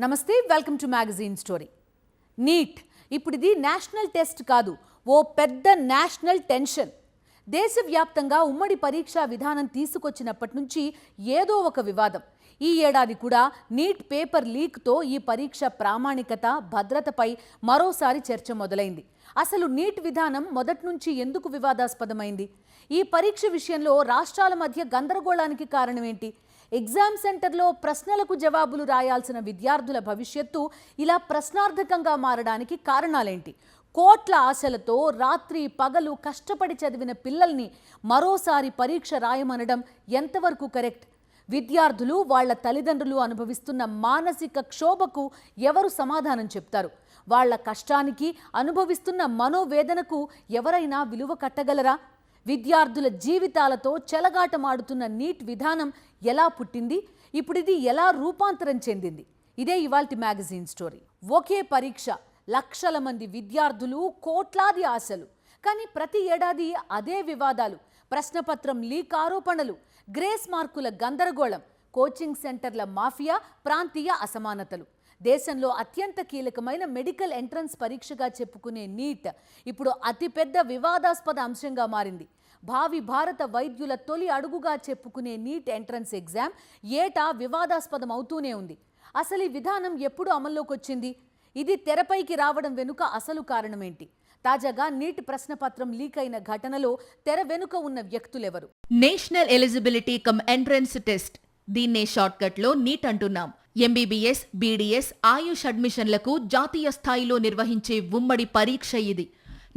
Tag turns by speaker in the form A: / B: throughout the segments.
A: నమస్తే, welcome to magazine story. NEET ఇప్పుడు ఇది నేషనల్ టెస్ట్ కాదు, ఓ పెద్ద నేషనల్ టెన్షన్. దేశవ్యాప్తంగా ఉమ్మడి పరీక్షా విధానం తీసుకొచ్చినప్పటి నుంచి ఏదో ఒక వివాదం. ఈ ఏడాది కూడా నీట్ పేపర్ లీక్తో ఈ పరీక్ష ప్రామాణికత, భద్రతపై మరోసారి చర్చ మొదలైంది. అసలు నీట్ విధానం మొదటి నుంచి ఎందుకు వివాదాస్పదమైంది? ఈ పరీక్ష విషయంలో రాష్ట్రాల మధ్య గందరగోళానికి కారణమేంటి? ఎగ్జామ్ సెంటర్లో ప్రశ్నలకు జవాబులు రాయాల్సిన విద్యార్థుల భవిష్యత్తు ఇలా ప్రశ్నార్థకంగా మారడానికి కారణాలేంటి? కోట్ల ఆశలతో రాత్రి పగలు కష్టపడి చదివిన పిల్లల్ని మరోసారి పరీక్ష రాయమనడం ఎంతవరకు కరెక్ట్? విద్యార్థులు, వాళ్ల తల్లిదండ్రులు అనుభవిస్తున్న మానసిక క్షోభకు ఎవరు సమాధానం చెప్తారు? వాళ్ల కష్టానికి, అనుభవిస్తున్న మనోవేదనకు ఎవరైనా విలువ కట్టగలరా? విద్యార్థుల జీవితాలతో చెలగాటమాడుతున్న నీట్ విధానం ఎలా పుట్టింది? ఇప్పుడు ఇది ఎలా రూపాంతరం చెందింది? ఇదే ఇవాల్టి మ్యాగజైన్ స్టోరీ. ఒకే పరీక్ష, లక్షల మంది విద్యార్థులు, కోట్లాది ఆశలు. కానీ ప్రతి ఏడాది అదే వివాదాలు, ప్రశ్నపత్రం లీక్ ఆరోపణలు, గ్రేస్ మార్కుల గందరగోళం, కోచింగ్ సెంటర్ల మాఫియా, ప్రాంతీయ అసమానతలు. దేశంలో అత్యంత కీలకమైన మెడికల్ ఎంట్రన్స్ పరీక్షగా చెప్పుకునే నీట్ ఇప్పుడు అతిపెద్ద వివాదాస్పద అంశంగా మారింది. భావి భారత వైద్యుల తొలి అడుగుగా చెప్పుకునే నీట్ ఎంట్రన్స్ ఎగ్జామ్ ఏటా వివాదాస్పదం అవుతూనే ఉంది. అసలు ఈ విధానం ఎప్పుడు అమల్లోకి వచ్చింది? ఇది తెరపైకి రావడం వెనుక అసలు కారణమేంటి? తాజాగా నీట్ ప్రశ్నపత్రం లీక్ అయిన ఘటనలో తెర వెనుక ఉన్న వ్యక్తులెవరు?
B: National eligibility cum entrance test, దీన్నే షార్ట్కట్ లో నీట్ అంటున్నాం. ఎంబీబీఎస్, బీడీఎస్, ఆయుష్ అడ్మిషన్లకు జాతీయ స్థాయిలో నిర్వహించే ఉమ్మడి పరీక్ష ఇది.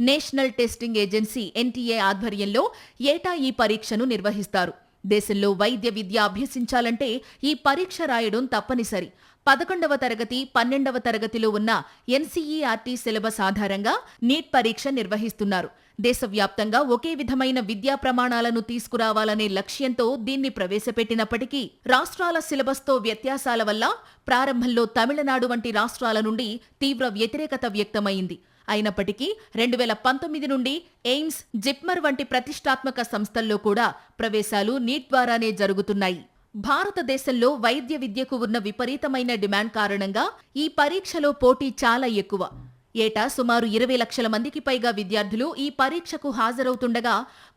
B: నేషనల్ టెస్టింగ్ ఏజెన్సీ ఎన్టీఏ ఆధ్వర్యంలో ఏటా ఈ పరీక్షను నిర్వహిస్తారు. దేశంలో వైద్య విద్య అభ్యసించాలంటే ఈ పరీక్ష రాయడం తప్పనిసరి. 11వ తరగతి, 12వ తరగతిలో ఉన్న ఎన్సీఈఆర్టీ సిలబస్ ఆధారంగా నీట్ పరీక్ష నిర్వహిస్తున్నారు. దేశవ్యాప్తంగా ఒకే విధమైన విద్యా ప్రమాణాలను తీసుకురావాలనే లక్ష్యంతో దీన్ని ప్రవేశపెట్టినప్పటికీ రాష్ట్రాల సిలబస్తో వ్యత్యాసాల వల్ల ప్రారంభంలో తమిళనాడు వంటి రాష్ట్రాల నుండి తీవ్ర వ్యతిరేకత వ్యక్తమైంది. అయినప్పటికీ 2019 నుండి ఎయిమ్స్, జిప్మర్ వంటి ప్రతిష్టాత్మక సంస్థల్లో కూడా ప్రవేశాలు నీట్ ద్వారానే జరుగుతున్నాయి. భారతదేశంలో వైద్య విద్యకు ఉన్న విపరీతమైన డిమాండ్ కారణంగా ఈ పరీక్షలో పోటీ చాలా ఎక్కువ. ఏటా సుమారు 20 లక్షల మందికి పైగా విద్యార్థులు ఈ పరీక్షకు హాజరవుతుండగా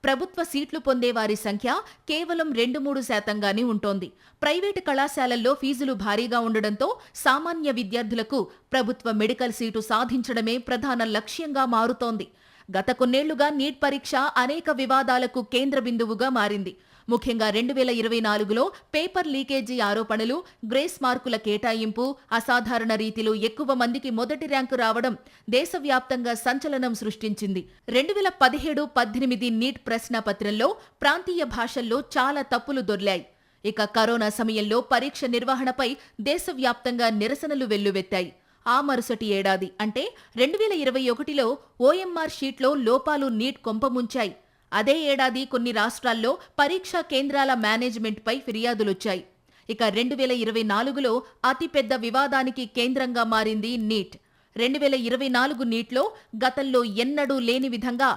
B: ప్రభుత్వ సీట్లు పొందే వారి సంఖ్య కేవలం 2-3% ఉంటోంది. ప్రైవేటు కళాశాలల్లో ఫీజులు భారీగా ఉండడంతో సామాన్య విద్యార్థులకు ప్రభుత్వ మెడికల్ సీటు సాధించడమే ప్రధాన లక్ష్యంగా మారుతోంది. గత కొన్నేళ్లుగా నీట్ పరీక్ష అనేక వివాదాలకు కేంద్ర బిందువుగా మారింది. ముఖ్యంగా 2024లో పేపర్ లీకేజీ ఆరోపణలు, గ్రేస్ మార్కుల కేటాయింపు, అసాధారణ రీతిలో ఎక్కువ మందికి మొదటి ర్యాంకు రావడం దేశవ్యాప్తంగా సంచలనం సృష్టించింది. 2017-18 నీట్ ప్రశ్నాపత్రంలో ప్రాంతీయ భాషల్లో చాలా తప్పులు దొర్లాయి. ఇక కరోనా సమయంలో పరీక్ష నిర్వహణపై దేశవ్యాప్తంగా నిరసనలు వెల్లువెత్తాయి. ఆ మరుసటి ఏడాది అంటే 2021లో ఓఎంఆర్ షీట్లో లోపాలు నీట్ కొంపముంచాయి. అదే ఏడాది కొన్ని రాష్ట్రాల్లో పరీక్షా కేంద్రాల మేనేజ్మెంట్పై ఫిర్యాదులొచ్చాయి. ఇక 2024లో అతిపెద్ద వివాదానికి కేంద్రంగా మారింది నీట్. 2024 నీట్లో గతంలో ఎన్నడూ లేని విధంగా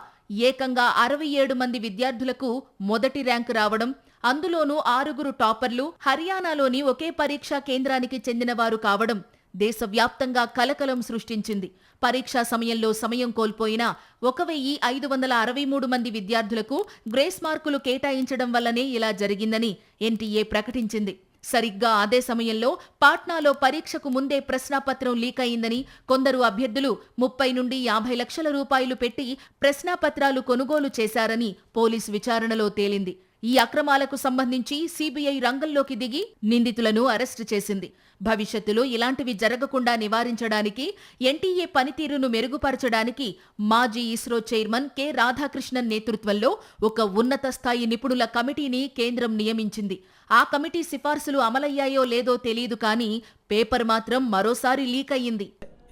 B: ఏకంగా 67 మంది విద్యార్థులకు మొదటి ర్యాంకు రావడం, అందులోనూ 6 టాపర్లు హర్యానాలోని ఒకే పరీక్షా కేంద్రానికి చెందినవారు కావడం దేశవ్యాప్తంగా కలకలం సృష్టించింది. పరీక్షా సమయంలో సమయం కోల్పోయిన 1563 మంది విద్యార్థులకు గ్రేస్ మార్కులు కేటాయించడం వల్లనే ఇలా జరిగిందని ఎన్టీఏ ప్రకటించింది. సరిగ్గా అదే సమయంలో పాట్నాలో పరీక్షకు ముందే ప్రశ్నాపత్రం లీక్ అయిందని, కొందరు అభ్యర్థులు 30 నుండి 50 లక్షల రూపాయలు పెట్టి ప్రశ్నాపత్రాలు కొనుగోలు చేశారని పోలీసు విచారణలో తేలింది. ఈ అక్రమాలకు సంబంధించి సీబీఐ రంగంలోకి దిగి నిందితులను అరెస్టు చేసింది. భవిష్యత్తులో ఇలాంటివి జరగకుండా నివారించడానికి, ఎన్టీఏ పనితీరును మెరుగుపరచడానికి మాజీ ఇస్రో చైర్మన్ కె రాధాకృష్ణన్ నేతృత్వంలో ఒక ఉన్నత స్థాయి నిపుణుల కమిటీని కేంద్రం నియమించింది. ఆ కమిటీ సిఫార్సులు అమలయ్యాయో లేదో తెలియదు, కానీ పేపర్ మాత్రం మరోసారి లీక్ అయ్యింది.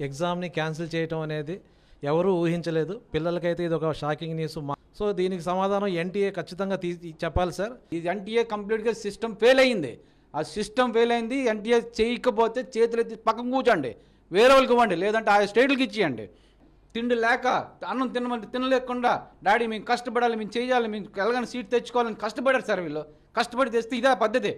C: ఎగ్జామ్ని క్యాన్సిల్ చేయటం అనేది ఎవరూ ఊహించలేదు. పిల్లలకైతే ఇది ఒక షాకింగ్ న్యూస్. సో దీనికి సమాధానం ఎన్టీఏ ఖచ్చితంగా చెప్పాలి సార్.
D: ఇది ఎన్టీఏ కంప్లీట్గా సిస్టమ్ ఫెయిల్ అయ్యింది. ఆ సిస్టమ్ ఫెయిల్ అయింది. ఎన్టీఏ చేయకపోతే చేతులు ఎత్తి పక్కన కూర్చోండి, వేరే వాళ్ళకి ఇవ్వండి, లేదంటే ఆ స్టేట్లకి ఇచ్చేయండి. తిండి లేక అన్నం తినమంటే తినలేకుండా డాడీ మేము కష్టపడాలి, మేము చేయాలి, మేము ఎలాగైనా సీట్ తెచ్చుకోవాలని కష్టపడారు సార్. వీళ్ళు కష్టపడి తెస్తే ఇదే పద్ధతి.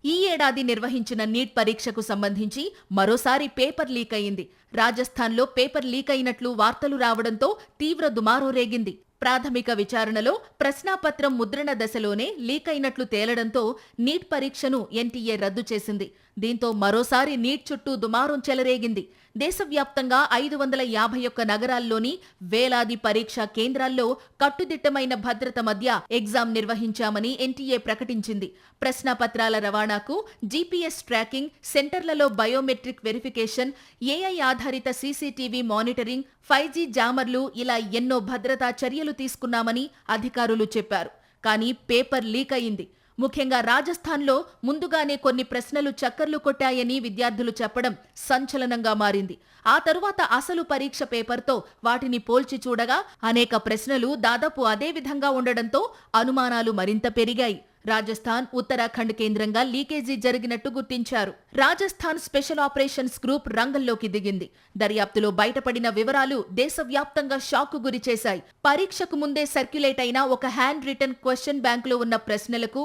B: ఈ ఏడాది నిర్వహించిన నీట్ పరీక్షకు సంబంధించి మరోసారి పేపర్ లీక్ అయింది. రాజస్థాన్లో పేపర్ లీక్ అయినట్లు వార్తలు రావడంతో తీవ్ర దుమారం రేగింది. ప్రాథమిక విచారణలో ప్రశ్నాపత్రం ముద్రణ దశలోనే లీక్ అయినట్లు తేలడంతో నీట్ పరీక్షను ఎన్టీఏ రద్దు చేసింది. దీంతో మరోసారి నీట్ చుట్టూ దుమారం చెలరేగింది. దేశవ్యాప్తంగా 551 నగరాల్లోని వేలాది పరీక్షా కేంద్రాల్లో కట్టుదిట్టమైన భద్రత మధ్య ఎగ్జామ్ నిర్వహించామని ఎన్టీఏ ప్రకటించింది. ప్రశ్నాపత్రాల రవాణాకు జీపీఎస్ ట్రాకింగ్, సెంటర్లలో బయోమెట్రిక్ వెరిఫికేషన్, ఏఐ ఆధారిత సీసీటీవీ మానిటరింగ్, 5G జామర్లు ఇలా ఎన్నో భద్రతా చర్యలు తీసుకున్నామని అధికారులు చెప్పారు. కానీ పేపర్ లీక్ అయింది. ముఖ్యంగా రాజస్థాన్లో ముందుగానే కొన్ని ప్రశ్నలు చక్కర్లు కొట్టాయని విద్యార్థులు చెప్పడం సంచలనంగా మారింది. ఆ తరువాత అసలు పరీక్ష పేపర్తో వాటిని పోల్చి చూడగా అనేక ప్రశ్నలు దాదాపు అదే విధంగా ఉండడంతో అనుమానాలు మరింత పెరిగాయి. రాజస్థాన్, ఉత్తరాఖండ్ కేంద్రంగా లీకేజీ జరిగినట్టు గుర్తించారు. రాజస్థాన్ స్పెషల్ ఆపరేషన్స్ గ్రూప్ రంగంలోకి దిగింది. దర్యాప్తులో బయటపడిన వివరాలు దేశవ్యాప్తంగా షాక్కు గురిచేశాయి. పరీక్షకు ముందే సర్క్యులేట్ అయిన ఒక హ్యాండ్ రిటన్ క్వశ్చన్ బ్యాంకులో ఉన్న ప్రశ్నలకు,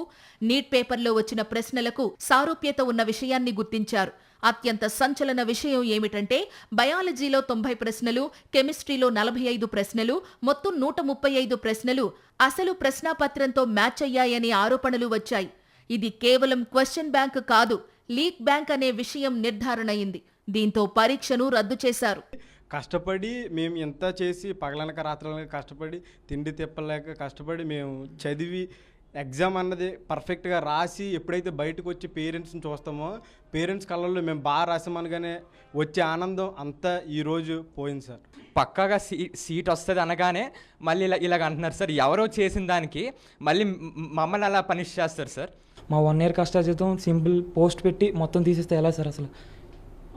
B: నీట్ పేపర్లో వచ్చిన ప్రశ్నలకు సారూప్యత ఉన్న విషయాన్ని గుర్తించారు. అత్యంత సంచలన విషయం ఏమిటంటే బయాలజీలో 90 ప్రశ్నలు, కెమిస్ట్రీలో 45 ప్రశ్నలు, మొత్తం 135 ప్రశ్నలు అసలు ప్రశ్నాపత్రంతో మ్యాచ్ అయ్యాయనే ఆరోపణలు వచ్చాయి. ఇది కేవలం క్వశ్చన్ బ్యాంక్ కాదు, లీక్ బ్యాంక్ అనే విషయం నిర్ధారణయింది. దీంతో పరీక్షను రద్దు చేశారు.
E: కష్టపడి మేము ఎంత చేసి పగలనక రాత్రులనక కష్టపడి తిండి తిప్పలేక కష్టపడి మేము చదివి ఎగ్జామ్ అన్నది పర్ఫెక్ట్గా రాసి ఎప్పుడైతే బయటకు వచ్చి పేరెంట్స్ని చూస్తామో పేరెంట్స్ కళ్ళల్లో మేము బాగా రాసామనగానే వచ్చే ఆనందం అంతా ఈరోజు పోయింది సార్.
F: పక్కాగా సీట్ వస్తుంది అనగానే మళ్ళీ ఇలాగ అంటున్నారు సార్. ఎవరో చేసిన దానికి మళ్ళీ మమ్మల్ని అలా పనిష్ చేస్తారు సార్.
G: మా 1 ఇయర్ కష్టార్జితం సింపుల్ పోస్ట్ పెట్టి మొత్తం తీసేస్తే ఎలా సార్?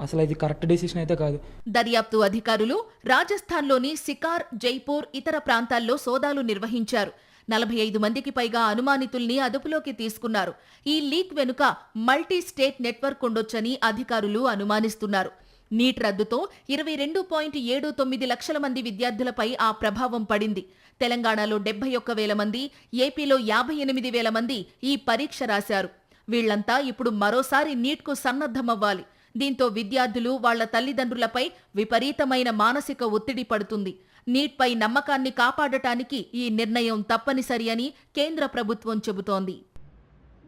G: అసలు ఇది కరెక్ట్ డెసిషన్ అయితే కాదు.
B: దర్యాప్తు అధికారులు రాజస్థాన్లోని సికార్, జైపూర్, ఇతర ప్రాంతాల్లో సోదాలు నిర్వహించారు. 45 మందికి పైగా అనుమానితుల్ని అదుపులోకి తీసుకున్నారు. ఈ లీక్ వెనుక మల్టీ స్టేట్ నెట్వర్క్ ఉండొచ్చని అధికారులు అనుమానిస్తున్నారు. నీట్ రద్దుతో 22.79 లక్షల మంది విద్యార్థులపై ఆ ప్రభావం పడింది. తెలంగాణలో 71,000 మంది, ఏపీలో 58,000 మంది ఈ పరీక్ష రాశారు. వీళ్లంతా ఇప్పుడు మరోసారి నీట్కు సన్నద్ధమవ్వాలి. దీంతో విద్యార్థులు వాళ్ల తల్లిదండ్రులపై విపరీతమైన మానసిక ఒత్తిడి పడుతుంది. నీట్పై నమ్మకాన్ని కాపాడటానికి ఈ నిర్ణయం తప్పనిసరి అని కేంద్ర ప్రభుత్వం చెబుతోంది.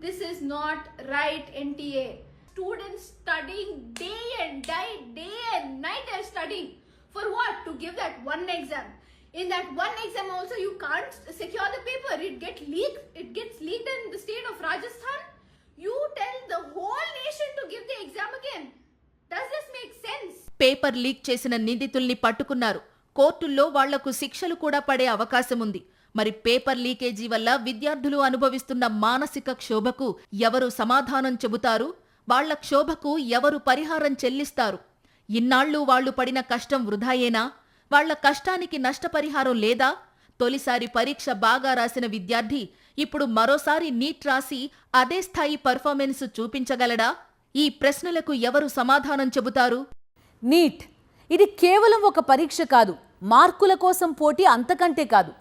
H: This is not right, NTA. Students studying day and night are studying. For what? To give that one exam. In that one exam also you can't secure the paper. It gets leaked in the state of Rajasthan. You tell the whole nation to give the exam again. Does this make sense?
B: Paper leak చేసిన నిందితుల్ని పట్టుకున్నారు. కోర్టుల్లో వాళ్లకు శిక్షలు కూడా పడే అవకాశముంది. మరి paper leakage వల్ల విద్యార్థులు అనుభవిస్తున్న మానసిక క్షోభకు ఎవరు సమాధానం చెబుతారు? వాళ్ల క్షోభకు ఎవరు పరిహారం చెల్లిస్తారు? ఇన్నాళ్లు వాళ్లు పడిన కష్టం వృధాయేనా? వాళ్ల కష్టానికి నష్టపరిహారం లేదా? తొలిసారి పరీక్ష బాగా రాసిన విద్యార్థి ఇప్పుడు మరోసారి నీట్ రాసి అదే స్థాయి పర్ఫార్మెన్స్ చూపించగలడా? ఈ ప్రశ్నలకు ఎవరు సమాధానం చెబుతారు?
A: నీట్ ఇది కేవలం ఒక పరీక్ష కాదు, మార్కుల కోసం పోటీ అంతకంటే కాదు.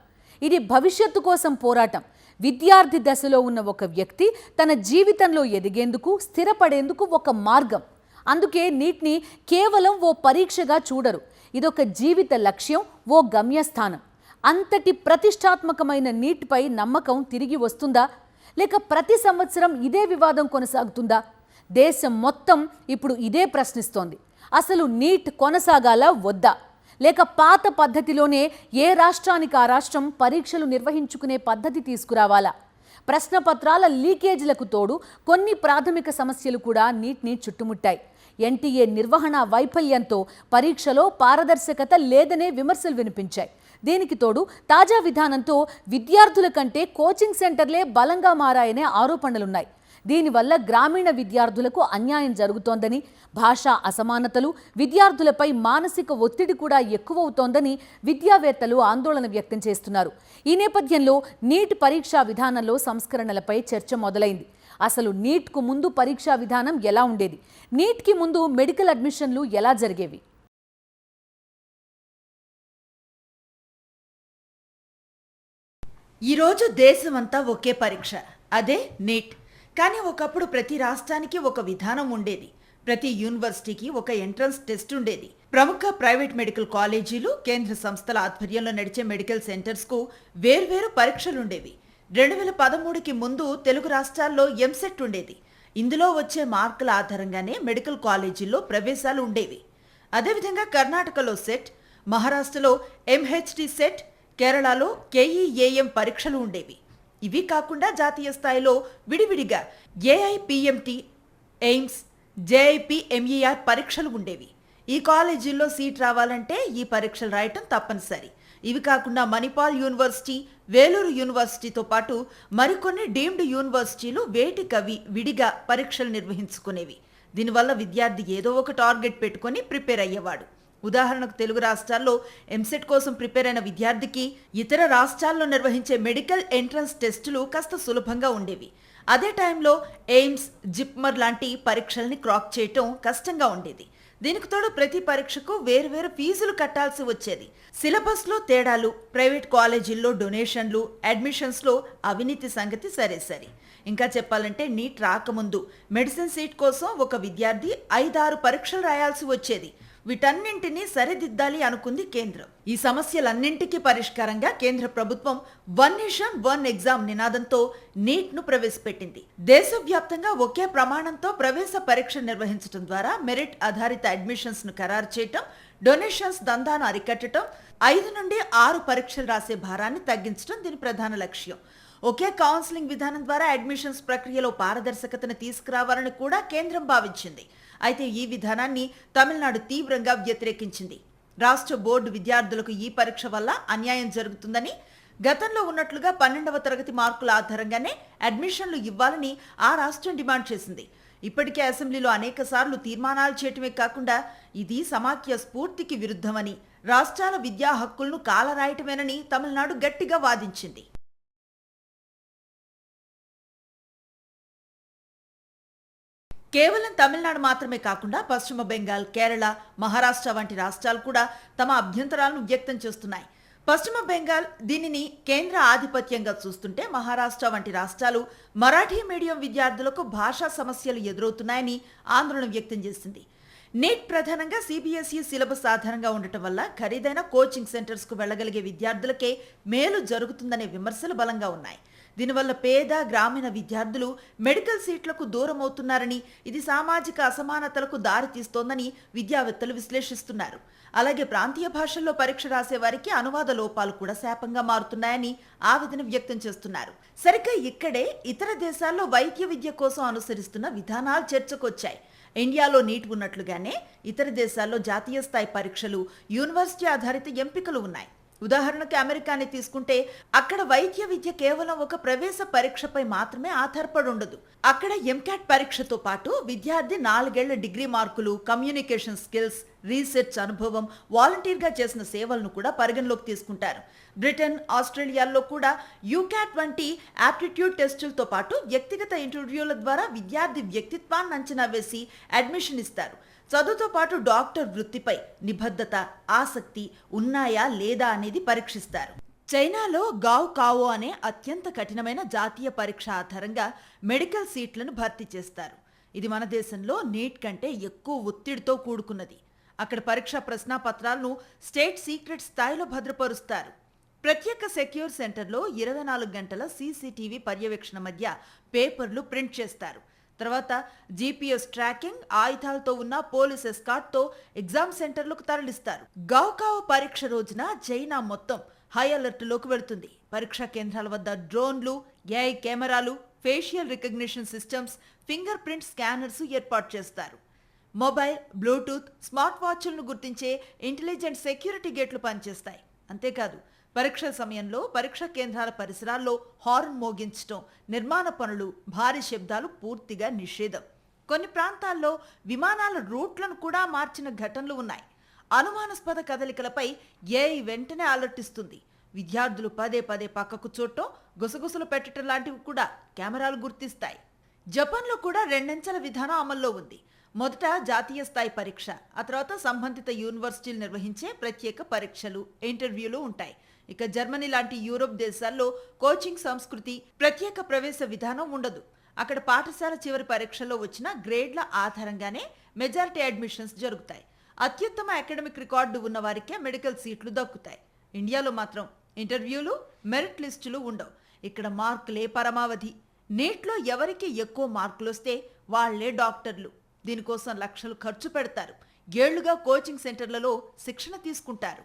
A: ఇది భవిష్యత్తు కోసం పోరాటం. విద్యార్థి దశలో ఉన్న ఒక వ్యక్తి తన జీవితంలో ఎదిగేందుకు, స్థిరపడేందుకు ఒక మార్గం. అందుకే నీట్ని కేవలం ఓ పరీక్షగా చూడరు. ఇదొక జీవిత లక్ష్యం, ఓ గమ్యస్థానం. అంతటి ప్రతిష్టాత్మకమైన నీట్పై నమ్మకం తిరిగి వస్తుందా? లేక ప్రతి సంవత్సరం ఇదే వివాదం కొనసాగుతుందా? దేశం మొత్తం ఇప్పుడు ఇదే ప్రశ్నిస్తోంది. అసలు నీట్ కొనసాగాలా వద్దా? లేక పాత పద్ధతిలోనే ఏ రాష్ట్రానికి ఆ రాష్ట్రం పరీక్షలు నిర్వహించుకునే పద్ధతి తీసుకురావాలా? ప్రశ్నపత్రాల లీకేజీలకు తోడు కొన్ని ప్రాథమిక సమస్యలు కూడా నీట్ని చుట్టుముట్టాయి. ఎన్టీఏ నిర్వహణ వైఫల్యంతో పరీక్షలో పారదర్శకత లేదనే విమర్శలు వినిపించాయి. దీనికి తోడు తాజా విధానంతో విద్యార్థుల కంటే కోచింగ్ సెంటర్లే బలంగా మారాయనే ఆరోపణలున్నాయి. దీనివల్ల గ్రామీణ విద్యార్థులకు అన్యాయం జరుగుతోందని, భాషా అసమానతలు, విద్యార్థులపై మానసిక ఒత్తిడి కూడా ఎక్కువవుతోందని విద్యావేత్తలు ఆందోళన వ్యక్తం చేస్తున్నారు. ఈ నేపథ్యంలో నీట్ పరీక్షా విధానంలో సంస్కరణలపై చర్చ మొదలైంది. అసలు నీట్కు ముందు పరీక్షా విధానం ఎలా ఉండేది? నీట్కి ముందు మెడికల్ అడ్మిషన్లు ఎలా జరిగేవి?
I: ఈరోజు దేశమంతా ఒకే పరీక్ష, అదే నీట్. కానీ ఒకప్పుడు ప్రతి రాష్ట్రానికి ఒక విధానం ఉండేది. ప్రతి యూనివర్సిటీకి ఒక ఎంట్రన్స్ టెస్ట్ ఉండేది. ప్రముఖ ప్రైవేట్ మెడికల్ కాలేజీలు, కేంద్ర సంస్థల ఆధ్వర్యంలో నడిచే మెడికల్ సెంటర్స్కు వేర్వేరు పరీక్షలుండేవి. 2013కి ముందు తెలుగు రాష్ట్రాల్లో ఎంసెట్ ఉండేది. ఇందులో వచ్చే మార్కుల ఆధారంగానే మెడికల్ కాలేజీల్లో ప్రవేశాలు ఉండేవి. అదేవిధంగా కర్ణాటకలో సెట్, మహారాష్ట్రలో ఎంహెచ్టి సెట్, కేరళలో కేఈఏఎం పరీక్షలు ఉండేవి. ఇవి కాకుండా జాతీయ స్థాయిలో విడివిడిగా ఏఐపిఎంటి, ఎయిమ్స్, జేఐపిఎంఈఆర్ పరీక్షలు ఉండేవి. ఈ కాలేజీల్లో సీట్ రావాలంటే ఈ పరీక్షలు రాయటం తప్పనిసరి. ఇవి కాకుండా మణిపాల్ యూనివర్సిటీ, వేలూరు యూనివర్సిటీతో పాటు మరికొన్ని డీమ్డ్ యూనివర్సిటీలు వేటికవి విడిగా పరీక్షలు నిర్వహించుకునేవి. దీనివల్ల విద్యార్థి ఏదో ఒక టార్గెట్ పెట్టుకొని ప్రిపేర్ అయ్యేవాడు. ఉదాహరణకు తెలుగు రాష్ట్రాల్లో ఎంసెట్ కోసం ప్రిపేర్ అయిన విద్యార్థికి ఇతర రాష్ట్రాల్లో నిర్వహించే మెడికల్ ఎంట్రన్స్ టెస్టులు కాస్త సులభంగా ఉండేవి. అదే టైంలో ఎయిమ్స్, జిప్మర్ లాంటి పరీక్షల్ని క్రాక్ చేయటం కష్టంగా ఉండేది. దీనికి తోడు ప్రతి పరీక్షకు వేరువేరు ఫీజులు కట్టాల్సి వచ్చేది. సిలబస్లో తేడాలు, ప్రైవేట్ కాలేజీల్లో డొనేషన్లు, అడ్మిషన్స్లో అవినీతి సంగతి సరే. ఇంకా చెప్పాలంటే నీట్ రాకముందు మెడిసిన్ సీట్ కోసం ఒక విద్యార్థి 5-6 పరీక్షలు రాయాల్సి వచ్చేది. వీటన్నింటినీ సరిదిద్దాలి అనుకుంది కేంద్రం. ఈ సమస్యలన్నింటికీ పరిష్కారంగా కేంద్ర ప్రభుత్వం 1 నేషన్ 1 ఎగ్జామ్ నినాదంతో నీట్ను ప్రవేశపెట్టింది. దేశవ్యాప్తంగా ఒకే ప్రమాణంతో ప్రవేశ పరీక్ష నిర్వహించడం ద్వారా మెరిట్ ఆధారిత అడ్మిషన్స్ ను ఖరారు చేయటం, డొనేషన్స్ దందాను అరికట్టడం, 5 నుండి 6 పరీక్షలు రాసే భారాన్ని తగ్గించడం దీని ప్రధాన లక్ష్యం. ఒకే కౌన్సిలింగ్ విధానం ద్వారా అడ్మిషన్స్ ప్రక్రియలో పారదర్శకతను తీసుకురావాలని కూడా కేంద్రం భావించింది. అయితే ఈ విధానాన్ని తమిళనాడు తీవ్రంగా వ్యతిరేకించింది. రాష్ట్ర బోర్డు విద్యార్థులకు ఈ పరీక్ష వల్ల అన్యాయం జరుగుతుందని, గతంలో ఉన్నట్లుగా 12వ తరగతి మార్కుల ఆధారంగానే అడ్మిషన్లు ఇవ్వాలని ఆ రాష్ట్రం డిమాండ్ చేసింది. ఇప్పటికే అసెంబ్లీలో అనేక సార్లు తీర్మానాలు చేయటమే కాకుండా ఇది సమాఖ్య స్ఫూర్తికి విరుద్ధమని, రాష్ట్రాల విద్యా హక్కులను కాలరాయటమేనని తమిళనాడు గట్టిగా వాదించింది. కేవలం తమిళనాడు మాత్రమే కాకుండా పశ్చిమ బెంగాల్, కేరళ, మహారాష్ట్ర వంటి రాష్ట్రాలు కూడా తమ అభ్యంతరాలను వ్యక్తం చేస్తున్నాయి. పశ్చిమ బెంగాల్ దీనిని కేంద్ర ఆధిపత్యంగా చూస్తుంటే, మహారాష్ట్ర వంటి రాష్ట్రాలు మరాఠీ మీడియం విద్యార్థులకు భాషా సమస్యలు ఎదురవుతున్నాయని ఆందోళన వ్యక్తం చేసింది. నీట్ ప్రధానంగా సిబిఎస్ఈ సిలబస్ ఆధారంగా ఉండటం వల్ల ఖరీదైన కోచింగ్ సెంటర్స్కు వెళ్లగలిగే విద్యార్థులకే మేలు జరుగుతుందనే విమర్శలు బలంగా ఉన్నాయి. దీనివల్ల పేద, గ్రామీణ విద్యార్థులు మెడికల్ సీట్లకు దూరం అవుతున్నారని, ఇది సామాజిక అసమానతలకు దారితీస్తోందని విద్యావేత్తలు విశ్లేషిస్తున్నారు. అలాగే ప్రాంతీయ భాషల్లో పరీక్ష రాసే వారికి అనువాద లోపాలు కూడా శాపంగా మారుతున్నాయని ఆవేదన వ్యక్తం చేస్తున్నారు. సరిగ్గా ఇక్కడే ఇతర దేశాల్లో వైద్య విద్య కోసం అనుసరిస్తున్న విధానాలు చర్చకొచ్చాయి. ఇండియాలో నీట్ ఉన్నట్లుగానే ఇతర దేశాల్లో జాతీయ స్థాయి పరీక్షలు, యూనివర్సిటీ ఆధారిత ఎంపికలు ఉన్నాయి. ఉదాహరణకు అమెరికాని తీసుకుంటే అక్కడ వైద్య విద్య కేవలం ఒక ప్రవేశ పరీక్షపై మాత్రమే ఆధారపడి ఉండదు. అక్కడ ఎంకాట్ పరీక్షతో పాటు విద్యార్థి 4 ఏళ్ల డిగ్రీ మార్కులు, కమ్యూనికేషన్ స్కిల్స్, రీసెర్చ్ అనుభవం, వాలంటీర్గా చేసిన సేవలను కూడా పరిగణలోకి తీసుకుంటారు. బ్రిటన్, ఆస్ట్రేలియాల్లో కూడా యూకాట్ వంటి ఆప్టిట్యూడ్ టెస్టులతో పాటు వ్యక్తిగత ఇంటర్వ్యూల ద్వారా విద్యార్థి వ్యక్తిత్వాన్ని అంచనా వేసి అడ్మిషన్ ఇస్తారు. చదువుతో పాటు డాక్టర్ వృత్తిపై నిబద్ధత, ఆసక్తి ఉన్నాయా లేదా అనేది పరీక్షిస్తారు. చైనాలో గావ్ కావో అనే అత్యంత కఠినమైన జాతీయ పరీక్ష ఆధారంగా మెడికల్ సీట్లను భర్తీ చేస్తారు. ఇది మన దేశంలో నీట్ కంటే ఎక్కువ ఒత్తిడితో కూడుకున్నది. అక్కడ పరీక్షా ప్రశ్నాపత్రాలను స్టేట్ సీక్రెట్ స్థాయిలో భద్రపరుస్తారు. ప్రత్యేక సెక్యూర్ సెంటర్లో 24 గంటల సీసీటీవీ పర్యవేక్షణ మధ్య పేపర్లు ప్రింట్ చేస్తారు. తర్వాత జీపీఎస్ ట్రాకింగ్, ఆయుధాలతో ఉన్న పోలీస్ ఎస్కార్ట్తో ఎగ్జామ్ సెంటర్లకు తరలిస్తారు. గౌకావ్ పరీక్ష రోజున చైనా మొత్తం హై అలర్ట్లోకి వెళుతుంది. పరీక్షా కేంద్రాల వద్ద డ్రోన్లు, ఏఐ కెమెరాలు, facial recognition systems, finger print scanners ఏర్పాటు చేస్తారు. మొబైల్, బ్లూటూత్, స్మార్ట్ వాచ్లను గుర్తించే ఇంటెలిజెంట్ సెక్యూరిటీ గేట్లు పనిచేస్తాయి. అంతేకాదు, పరీక్షల సమయంలో పరీక్షా కేంద్రాల పరిసరాల్లో హార్న్ మోగించడం, నిర్మాణ పనులు, భారీ శబ్దాలు పూర్తిగా నిషేధం. కొన్ని ప్రాంతాల్లో విమానాల రూట్లను కూడా మార్చిన ఘటనలు ఉన్నాయి. అనుమానాస్పద కదలికలపై ఏఐ వెంటనే అలర్ట్ ఇస్తుంది. విద్యార్థులు పదే పక్కకు చూడటం, గుసగుసలు పెట్టడం లాంటివి కూడా కెమెరాలు గుర్తిస్తాయి. జపాన్లో కూడా 2 అంచెల విధానం అమల్లో ఉంది. మొదట జాతీయ స్థాయి పరీక్ష, ఆ తర్వాత సంబంధిత యూనివర్సిటీలు నిర్వహించే ప్రత్యేక పరీక్షలు, ఇంటర్వ్యూలు ఉంటాయి. ఇక జర్మనీ లాంటి యూరోప్ దేశాల్లో కోచింగ్ సంస్కృతి, ప్రత్యేక ప్రవేశ విధానం ఉండదు. అక్కడ పాఠశాల చివరి పరీక్షల్లో వచ్చిన గ్రేడ్ల ఆధారంగానే మెజారిటీ అడ్మిషన్స్ జరుగుతాయి. అత్యుత్తమ అకాడమిక్ రికార్డు ఉన్న వారికే మెడికల్ సీట్లు దక్కుతాయి. ఇండియాలో మాత్రం ఇంటర్వ్యూలు, మెరిట్ లిస్టులు ఉండవు. ఇక్కడ మార్కులే పరమావధి. నీట్లో ఎవరికి ఎక్కువ మార్కులు వస్తే వాళ్లే డాక్టర్లు. దీనికోసం లక్షలు ఖర్చు పెడతారు. ఏళ్లుగా కోచింగ్ సెంటర్లలో శిక్షణ తీసుకుంటారు.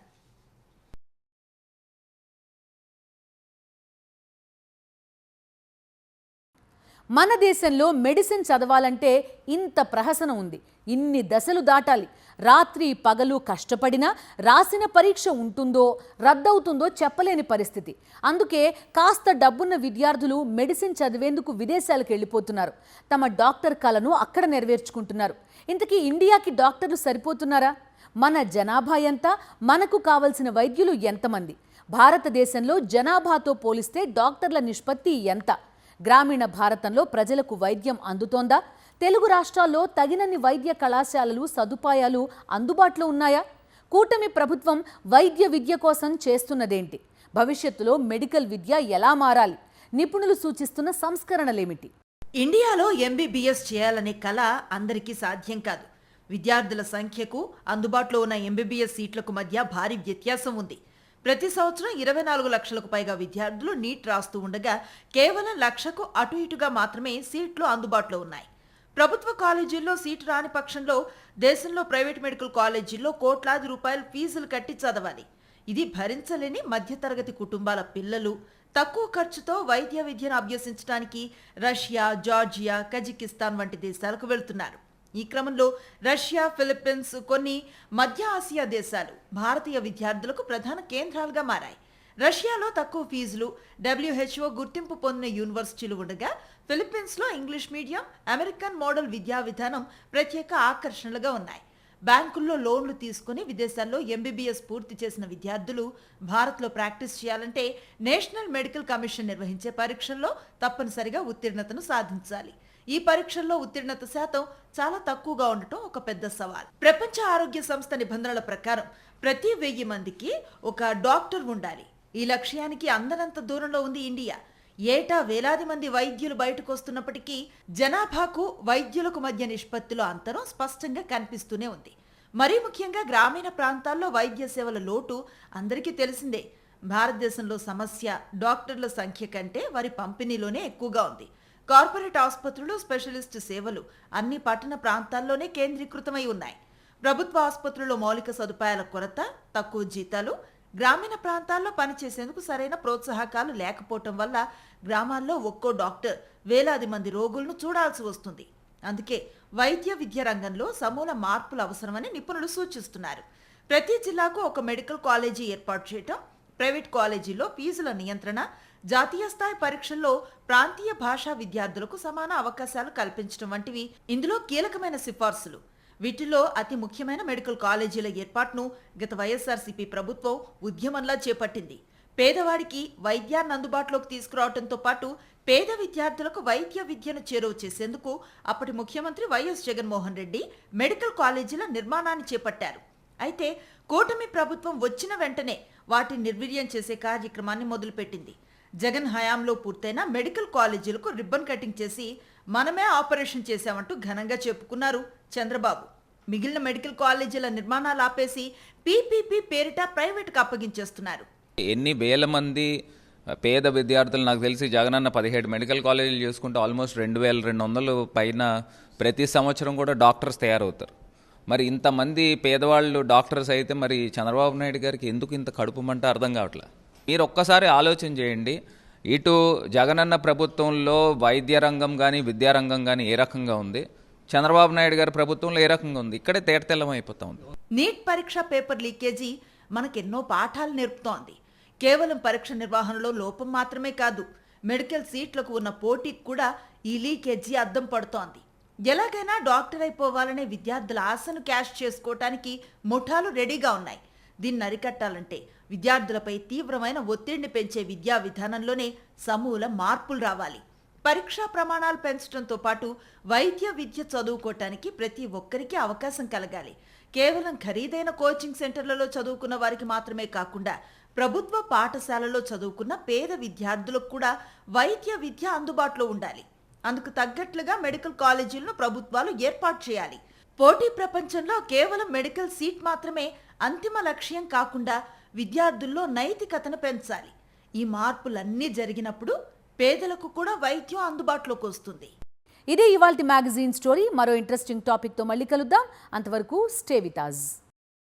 A: మన దేశంలో మెడిసిన్ చదవాలంటే ఇంత ప్రహసనం ఉంది. ఇన్ని దశలు దాటాలి. రాత్రి పగలు కష్టపడినా రాసిన పరీక్ష ఉంటుందో రద్దవుతుందో చెప్పలేని పరిస్థితి. అందుకే కాస్త డబ్బున్న విద్యార్థులు మెడిసిన్ చదివేందుకు విదేశాలకు వెళ్ళిపోతున్నారు. తమ డాక్టర్ కలను అక్కడ నెరవేర్చుకుంటున్నారు. ఇంతకీ ఇండియాకి డాక్టర్లు సరిపోతున్నారా? మన జనాభా ఎంత? మనకు కావలసిన వైద్యులు ఎంతమంది? భారతదేశంలో జనాభాతో పోలిస్తే డాక్టర్ల నిష్పత్తి ఎంత? గ్రామీణ భారతంలో ప్రజలకు వైద్యం అందుతోందా? తెలుగు రాష్ట్రాల్లో తగినన్ని వైద్య కళాశాలలు, సదుపాయాలు అందుబాటులో ఉన్నాయా? కూటమి ప్రభుత్వం వైద్య విద్య కోసం చేస్తున్నదేంటి? భవిష్యత్తులో మెడికల్ విద్య ఎలా మారాలి? నిపుణులు సూచిస్తున్న సంస్కరణలేమిటి?
I: ఇండియాలో ఎంబీబీఎస్ చేయాలనే కళ అందరికీ సాధ్యం కాదు. విద్యార్థుల సంఖ్యకు అందుబాటులో ఉన్న ఎంబీబీఎస్ సీట్లకు మధ్య భారీ వ్యత్యాసం ఉంది. ప్రతి సంవత్సరం 24 లక్షలకు పైగా విద్యార్థులు నీట్ రాస్తూ ఉండగా కేవలం 1,00,000కు అటు ఇటుగా మాత్రమే సీట్లు అందుబాటులో ఉన్నాయి. ప్రభుత్వ కాలేజీల్లో సీటు రాని పక్షంలో దేశంలో ప్రైవేట్ మెడికల్ కాలేజీల్లో కోట్లాది రూపాయలు ఫీజులు కట్టి చదవాలి. ఇది భరించలేని మధ్యతరగతి కుటుంబాల పిల్లలు తక్కువ ఖర్చుతో వైద్య విద్యను అభ్యసించడానికి రష్యా, జార్జియా, కజకిస్తాన్ వంటి దేశాలకు వెళ్తున్నారు. ఈ క్రమంలో రష్యా, ఫిలిప్పీన్స్, కొన్ని మధ్య ఆసియా దేశాలు భారతీయ విద్యార్థులకు ప్రధాన కేంద్రాలుగా మారాయి. రష్యాలో తక్కువ ఫీజులు, WHO గుర్తింపు పొందిన యూనివర్సిటీలు ఉండగా ఫిలిప్పీన్స్లో ఇంగ్లీష్ మీడియం, అమెరికన్ మోడల్ విద్యా విధానం ప్రత్యేక ఆకర్షణలుగా ఉన్నాయి. బ్యాంకుల్లో లోన్లు తీసుకుని విదేశాల్లో ఎంబీబీఎస్ పూర్తి చేసిన విద్యార్థులు భారత్లో ప్రాక్టీస్ చేయాలంటే నేషనల్ మెడికల్ కమిషన్ నిర్వహించే పరీక్షల్లో తప్పనిసరిగా ఉత్తీర్ణతను సాధించాలి. ఈ పరీక్షల్లో ఉత్తీర్ణత శాతం చాలా తక్కువగా ఉండటం ఒక పెద్ద సవాల్. ప్రపంచ ఆరోగ్య సంస్థ నిబంధనల ప్రకారం ప్రతి 1000 మందికి ఒక డాక్టర్ ఉండాలి. ఈ లక్ష్యానికి అందనంత దూరంలో ఉంది ఇండియా. ఏటా వేలాది మంది వైద్యులు బయటకు వస్తున్నప్పటికీ జనాభాకు వైద్యులకు మధ్య నిష్పత్తిలో అంతరం స్పష్టంగా కనిపిస్తూనే ఉంది. మరీ ముఖ్యంగా గ్రామీణ ప్రాంతాల్లో వైద్య సేవల లోటు అందరికీ తెలిసిందే. భారతదేశంలో సమస్య డాక్టర్ల సంఖ్య కంటే వారి పంపిణీలోనే ఎక్కువగా ఉంది. కార్పొరేట్ ఆసుపత్రులు, స్పెషలిస్ట్ సేవలు అన్ని పట్టణ ప్రాంతాల్లోనే కేంద్రీకృతమై ఉన్నాయి. ప్రభుత్వ ఆసుపత్రుల్లో మౌలిక సదుపాయాల కొరత, తక్కువ జీతాలు, గ్రామీణ ప్రాంతాల్లో పనిచేసేందుకు సరైన ప్రోత్సాహకాలు లేకపోవటం వల్ల గ్రామాల్లో ఒక్కో డాక్టర్ వేలాది మంది రోగులను చూడాల్సి వస్తుంది. అందుకే వైద్య విద్య రంగంలో సమూల మార్పులు అవసరమని నిపుణులు సూచిస్తున్నారు. ప్రతి జిల్లాకు ఒక మెడికల్ కాలేజీ ఏర్పాటు చేయటం, ప్రైవేట్ కాలేజీల్లో ఫీజుల నియంత్రణ, జాతీయ స్థాయి పరీక్షల్లో ప్రాంతీయ భాషా విద్యార్థులకు సమాన అవకాశాలు కల్పించడం వంటివి ఇందులో కీలకమైన సిఫార్సులు. వీటిల్లో అతి ముఖ్యమైన మెడికల్ కాలేజీల ఏర్పాటును గత వైఎస్ఆర్సీపీ ప్రభుత్వం ఉద్యమంలా చేపట్టింది. పేదవాడికి వైద్యాన్ని అందుబాటులోకి తీసుకురావడంతో పాటు పేద విద్యార్థులకు వైద్య విద్యను చేరువ చేసేందుకు అప్పటి ముఖ్యమంత్రి వైఎస్ జగన్మోహన్ రెడ్డి మెడికల్ కాలేజీల నిర్మాణాన్ని చేపట్టారు. అయితే కూటమి ప్రభుత్వం వచ్చిన వెంటనే వాటిని నిర్వీర్యం చేసే కార్యక్రమాన్ని మొదలుపెట్టింది. జగన్ హయాంలో పూర్తయిన మెడికల్ కాలేజీలకు రిబ్బన్ కటింగ్ చేసి మనమే ఆపరేషన్ చేశామంటూ ఘనంగా చెప్పుకున్నారు చంద్రబాబు. మిగిలిన మెడికల్ కాలేజీల నిర్మాణాలు ఆపేసి పీపీపీ పేరిట ప్రైవేట్కి అప్పగించేస్తున్నారు.
J: ఎన్ని వేల మంది పేద విద్యార్థులు, నాకు తెలిసి జగనన్న 17 మెడికల్ కాలేజీలు చేసుకుంటే ఆల్మోస్ట్ 2200 పైన ప్రతి సంవత్సరం కూడా డాక్టర్స్ తయారవుతారు. మరి ఇంతమంది పేదవాళ్ళు డాక్టర్స్ అయితే మరి చంద్రబాబు నాయుడు గారికి ఎందుకు ఇంత కడుపుమంటే అర్థం కావట్లేదు. మీరు ఒక్కసారి ఆలోచన చేయండి. ఇటు జగనన్న ప్రభుత్వంలో వైద్య రంగం కానీ విద్యారంగం కానీ ఏ రకంగా ఉంది, చంద్రబాబు నాయుడు గారి ప్రభుత్వంలో ఏ రకంగా ఉంది, ఇక్కడే తేటతెల్లం అయిపోతా ఉంది.
I: నీట్ పరీక్ష పేపర్ లీకేజీ మనకెన్నో పాఠాలు నేర్పుతోంది. కేవలం పరీక్ష నిర్వహణలో లోపం మాత్రమే కాదు, మెడికల్ సీట్లకు ఉన్న పోటీకి కూడా ఈ లీకేజీ అద్దం పడుతోంది. ఎలాగైనా డాక్టర్ అయిపోవాలనే విద్యార్థుల ఆశను క్యాష్ చేసుకోవటానికి ముఠాలు రెడీగా ఉన్నాయి. దీన్ని అరికట్టాలంటే విద్యార్థులపై తీవ్రమైన ఒత్తిడిని పెంచే విద్యా విధానంలోనే సమూల మార్పులు రావాలి. పరీక్షా ప్రమాణాలు పెంచడంతో పాటు వైద్య విద్య చదువుకోవటానికి ప్రతి ఒక్కరికి అవకాశం కలగాలి. కేవలం ఖరీదైన కోచింగ్ సెంటర్లలో చదువుకున్న వారికి మాత్రమే కాకుండా ప్రభుత్వ పాఠశాలలో చదువుకున్న పేద విద్యార్థులకు కూడా వైద్య విద్య అందుబాటులో ఉండాలి. అందుకు తగ్గట్లుగా మెడికల్ కాలేజీలను ప్రభుత్వాలు ఏర్పాటు చేయాలి. పోటీ ప్రపంచంలో కేవలం మెడికల్ సీట్ మాత్రమే అంతిమ లక్ష్యం కాకుండా విద్యార్థుల్లో నైతికతను పెంచాలి. ఈ మార్పులన్నీ జరిగినప్పుడు పేదలకు కూడా వైద్యం అందుబాటులోకి వస్తుంది.
A: ఇదే ఇవాల్టి మ్యాగజైన్ స్టోరీ. మరో ఇంట్రెస్టింగ్ టాపిక్తో మళ్ళీ కలుద్దాం. అంతవరకు స్టే విత్ us.